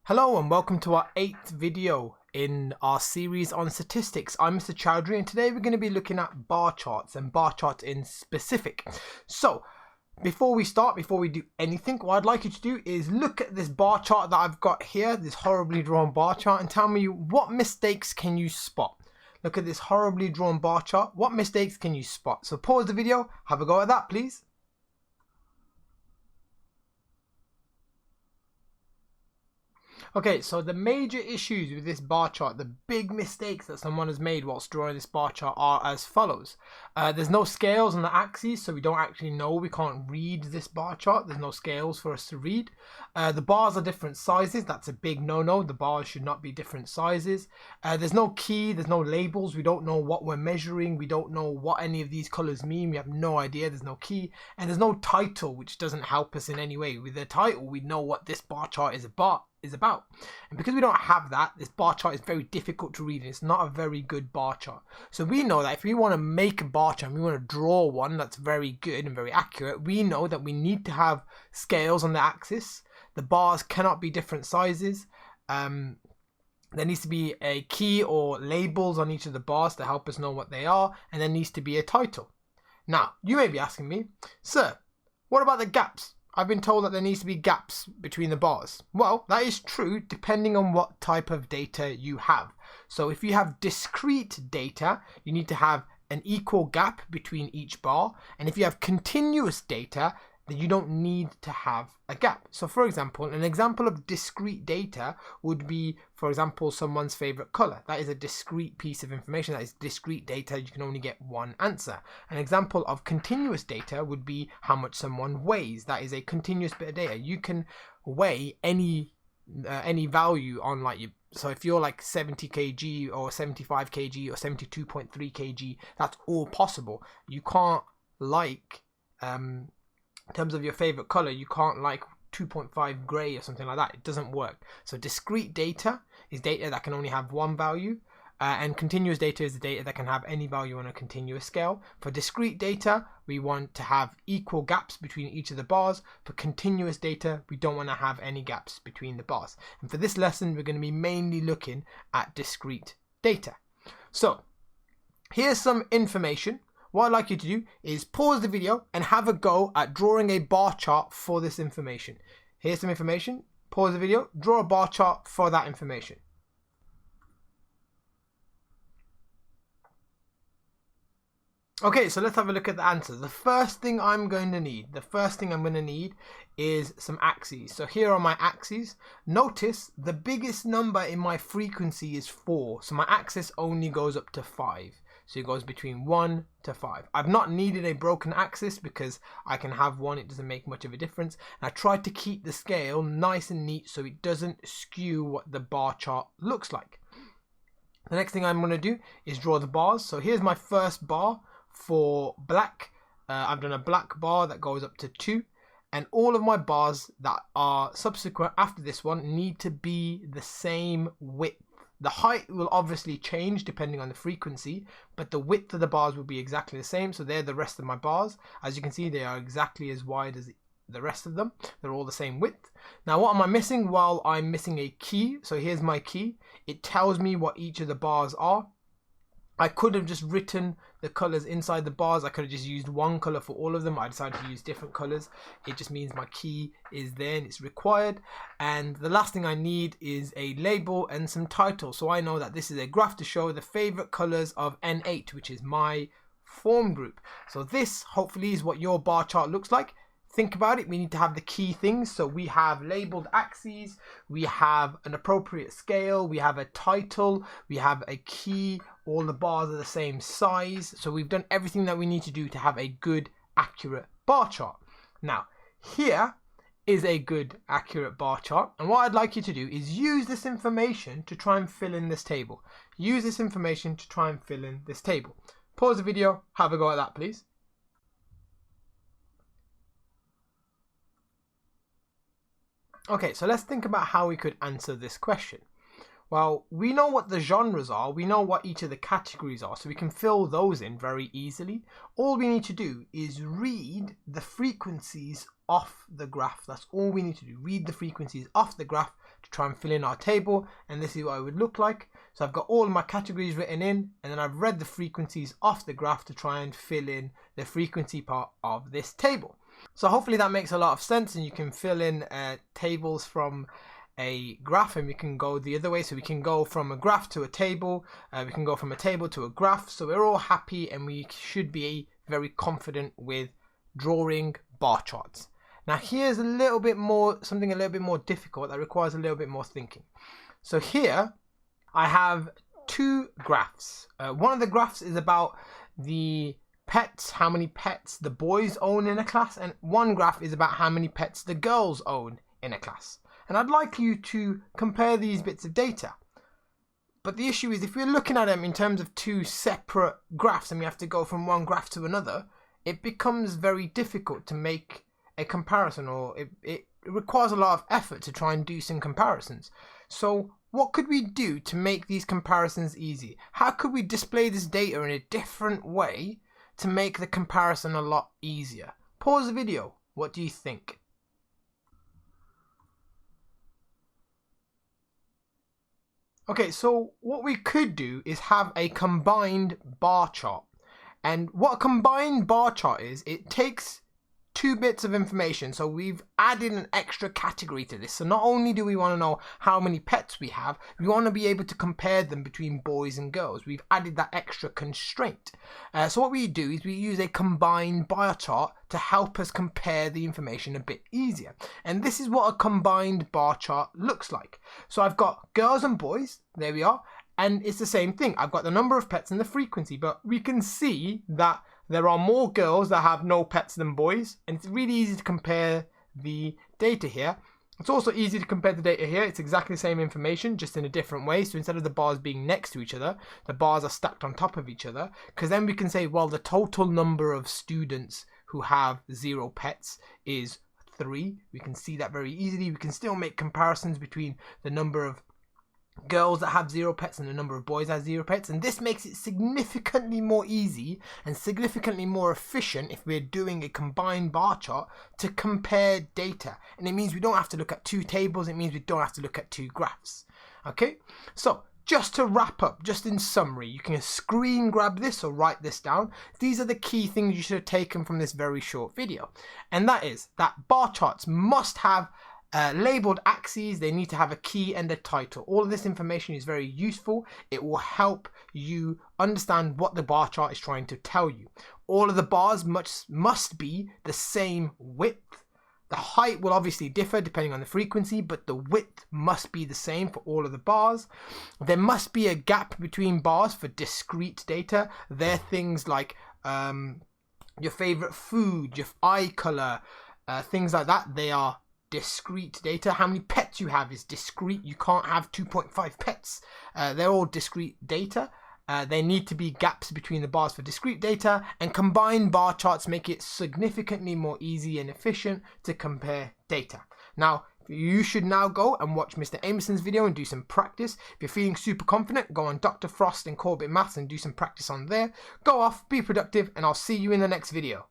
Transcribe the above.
Hello and welcome to our 8th video in our series on statistics. I'm Mr. Chowdhury and today we're going to be looking at bar charts and bar charts in specific. So before we do anything, what I'd like you to do is look at this bar chart that I've got here, this horribly drawn bar chart, and tell me what mistakes can you spot. Look at this horribly drawn bar chart. What mistakes can you spot? So pause the video, have a go at that please. Okay, so the major issues with this bar chart, the big mistakes that someone has made whilst drawing this bar chart are as follows. There's no scales on the axes, so we don't actually know, we can't read this bar chart. There's no scales for us to read. The bars are different sizes. That's a big no-no. The bars should not be different sizes. There's no key, there's no labels. We don't know what we're measuring. We don't know what any of these colors mean. We have no idea. There's no key. And there's no title, which doesn't help us in any way. With the title, we know what this bar chart is about. And because we don't have that, this bar chart is very difficult to read and it's not a very good bar chart. So we know that if we want to make a bar chart and we want to draw one that's very good and very accurate, we know that we need to have scales on the axis. The bars cannot be different sizes. There needs to be a key or labels on each of the bars to help us know what they are, and there needs to be a title. Now you may be asking me, sir, what about the gaps? I've been told that there needs to be gaps between the bars. Well, that is true depending on what type of data you have. So if you have discrete data, you need to have an equal gap between each bar. And if you have continuous data, then you don't need to have a gap. So for example, an example of discrete data would be, for example, someone's favorite color. That is a discrete piece of information. That is discrete data. You can only get one answer. An example of continuous data would be how much someone weighs. That is a continuous bit of data. You can weigh any value on so if you're like 70 kg or 75 kg or 72.3 kg, that's all possible. You can't in terms of your favorite color, you can't 2.5 gray or something like that. It doesn't work. So discrete data is data that can only have one value, and continuous data is the data that can have any value on a continuous scale. For discrete data, we want to have equal gaps between each of the bars. For continuous data, we don't want to have any gaps between the bars. And for this lesson, we're going to be mainly looking at discrete data. So here's some information. What I'd like you to do is pause the video and have a go at drawing a bar chart for this information. Here's some information. Pause the video, draw a bar chart for that information. Okay, so let's have a look at the answers. The first thing I'm going to need is some axes. So here are my axes. Notice the biggest number in my frequency is 4. So my axis only goes up to 5. So it goes between 1 to 5. I've not needed a broken axis because I can have one. It doesn't make much of a difference. And I tried to keep the scale nice and neat so it doesn't skew what the bar chart looks like. The next thing I'm going to do is draw the bars. So here's my first bar for black. I've done a black bar that goes up to 2. And all of my bars that are subsequent after this one need to be the same width. The height will obviously change depending on the frequency, but the width of the bars will be exactly the same. So they're the rest of my bars. As you can see, they are exactly as wide as the rest of them. They're all the same width. Now, what am I missing? Well, I'm missing a key. So here's my key. It tells me what each of the bars are. I could have just written the colors inside the bars. I could have just used one color for all of them. I decided to use different colors. It just means my key is there and it's required. And the last thing I need is a label and some title. So I know that this is a graph to show the favorite colors of N8, which is my form group. So this hopefully is what your bar chart looks like. Think about it. We need to have the key things. So we have labeled axes, we have an appropriate scale, we have a title, we have a key. All the bars are the same size. So we've done everything that we need to do to have a good, accurate bar chart. Now, here is a good, accurate bar chart. And what I'd like you to do is use this information to try and fill in this table. Use this information to try and fill in this table. Pause the video, have a go at that, please. Okay, so let's think about how we could answer this question. Well, we know what the genres are, we know what each of the categories are, so we can fill those in very easily. All we need to do is read the frequencies off the graph. That's all we need to do. Read the frequencies off the graph to try and fill in our table, and this is what it would look like. So I've got all of my categories written in, and then I've read the frequencies off the graph to try and fill in the frequency part of this table. So hopefully that makes a lot of sense, and you can fill in tables from a graph, and we can go the other way. So we can go from a graph to a table, we can go from a table to a graph. So we're all happy, and we should be very confident with drawing bar charts. Now here's something a little bit more difficult that requires a little bit more thinking. So here I have two graphs. One of the graphs is about the pets, how many pets the boys own in a class, and one graph is about how many pets the girls own in a class. And I'd like you to compare these bits of data. But the issue is, if we're looking at them in terms of two separate graphs and we have to go from one graph to another, it becomes very difficult to make a comparison, or it requires a lot of effort to try and do some comparisons. So what could we do to make these comparisons easy? How could we display this data in a different way to make the comparison a lot easier? Pause the video. What do you think? Okay, so what we could do is have a combined bar chart. And what a combined bar chart is, it takes two bits of information. So we've added an extra category to this. So not only do we want to know how many pets we have, we want to be able to compare them between boys and girls. We've added that extra constraint. So what we do is we use a combined bar chart to help us compare the information a bit easier. And this is what a combined bar chart looks like. So I've got girls and boys, there we are, and it's the same thing. I've got the number of pets and the frequency, but we can see that there are more girls that have no pets than boys, and it's really easy to compare the data here. It's also easy to compare the data here. It's exactly the same information, just in a different way. So instead of the bars being next to each other, the bars are stacked on top of each other, because then we can say, well, the total number of students who have 0 pets is 3. We can see that very easily. We can still make comparisons between the number of girls that have 0 pets and the number of boys that have 0 pets, and this makes it significantly more easy and significantly more efficient if we're doing a combined bar chart to compare data. And it means we don't have to look at 2 tables, it means we don't have to look at 2 graphs. Okay, so just to wrap up, just in summary, you can screen grab this or write this down. These are the key things you should have taken from this very short video, and that is that bar charts must have labeled axes. They need to have a key and a title. All of this information is very useful. It will help you understand what the bar chart is trying to tell you. All of the bars must be the same width. The height will obviously differ depending on the frequency, but the width must be the same for all of the bars. There must be a gap between bars for discrete data. They're things like your favorite food, your eye color, things like that. They are discrete data. How many pets you have is discrete. You can't have 2.5 pets. They're all discrete data. There need to be gaps between the bars for discrete data, and combined bar charts make it significantly more easy and efficient to compare data. Now, you should now go and watch Mr. Amoson's video and do some practice. If you're feeling super confident, go on Dr. Frost and Corbett Maths and do some practice on there. Go off, be productive, and I'll see you in the next video.